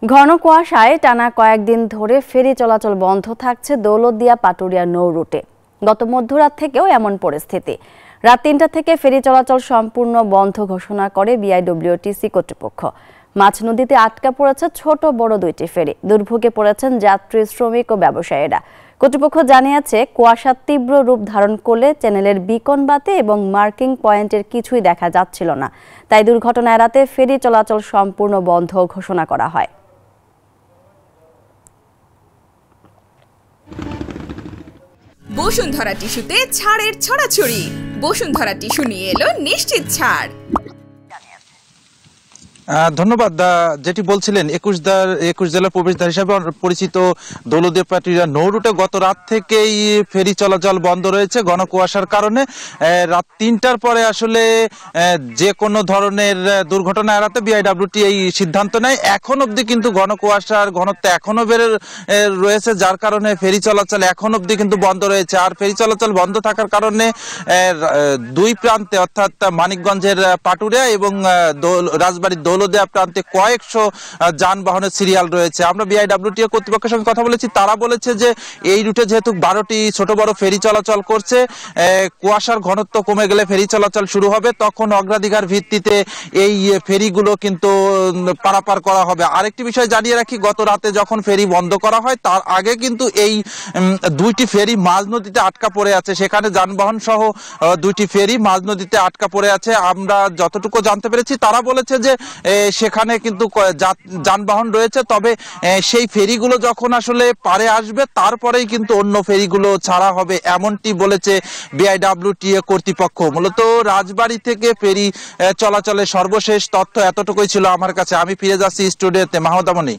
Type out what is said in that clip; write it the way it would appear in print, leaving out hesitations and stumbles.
ঘন কুয়াশায় টানা কয়েকদিন ধরে ফেরি চলাচল বন্ধ থাকছে দৌলতদিয়া পাটুরিয়া নৌ রুটে। গত মধ্যরাত থেকেও এমন পরিস্থিতি। রাত ৩টা থেকে ফেরি চলাচল সম্পূর্ণ বন্ধ ঘোষণা করে বিআইডব্লিউটিসি কর্তৃপক্ষ। মাছ নদীতে আটকা পড়েছে ছোট বড় দুইটি ফেরি। দুর্ভোগে পড়েছেন যাত্রী, শ্রমিক ও ব্যবসায়ীরা। কর্তৃপক্ষ জানিয়েছে, কুয়াশা তীব্র রূপ ধারণ করলে চ্যানেলের বিকন বাতি এবং মার্কিং পয়েন্টের কিছুই দেখা যাচ্ছিল না। তাই দুর্ঘটনা এড়াতে ফেরি চলাচল সম্পূর্ণ বন্ধ ঘোষণা করা হয়। বসুন্ধরা টিস্যুতে ছাড়ের ছড়াছড়ি। বসুন্ধরা টিস্যু নিয়ে এলো নিশ্চিত ছাড়। ধন্যবাদ। যেটি বলছিলেন 21 জেলার প্রবেশদ্বার হিসাবে পরিচিত দৌলতদিয়া পাটুরিয়া নৌ রুটে গত রাত থেকেই ফেরি চলাচল বন্ধ রয়েছে ঘন কুয়াশার কারণে। রাত ৩টার পরে আসলে যে কোনো ধরনের দুর্ঘটনা এড়াতে বিআইডব্লিউটি এই সিদ্ধান্ত নেয়। এখন অবধি কিন্তু ঘন কুয়াশার ঘনত্ব এখনো বেড়ে রয়েছে, যার কারণে ফেরি চলাচল এখন অবধি কিন্তু বন্ধ রয়েছে। আর ফেরি চলাচল বন্ধ থাকার কারণে দুই প্রান্তে অর্থাৎ মানিকগঞ্জের পাটুরিয়া এবং রাজবাড়ির দৌলতদিয়া প্রান্তে কয়েকশো যানবাহনের সিরিয়াল রয়েছে। আমরা বিআইডব্লিউটি কর্তৃপক্ষের সঙ্গে কথা বলেছি, তারা বলেছে যে এই রুটে যেহেতু 12টি ছোট বড় ফেরি চলাচল করছে, কুয়াশার ঘনত্ব কমে গেলে ফেরি চলাচল শুরু হবে, তখন অগ্রাধিকার ভিত্তিতে এই ফেরিগুলো কিন্তু পারাপার করা হবে। আরেকটি বিষয় জানিয়ে রাখি, গত রাতে যখন ফেরি বন্ধ করা হয় তার আগে কিন্তু এই দুইটি ফেরি মাঝ নদীতে আটকা পড়ে আছে। সেখানে যানবাহন সহ দুইটি ফেরি মাঝ নদীতে আটকা পড়ে আছে। আমরা যতটুকু জানতে পেরেছি, তারা বলেছে যে সেখানে কিন্তু যানবাহন রয়েছে, তবে সেই ফেরিগুলো যখন আসলে পারে আসবে তারপরেই কিন্তু অন্য ফেরিগুলো ছাড়া হবে, এমনটি বলেছে বিআইডব্লিউটি কর্তৃপক্ষ। মূলত রাজবাড়ী থেকে ফেরি চলাচলের সর্বশেষ তথ্য এতটুকুই ছিল আমার কাছে। আমি ফিরে যাচ্ছি স্টুডিওতে। মাহমুদ আমনি।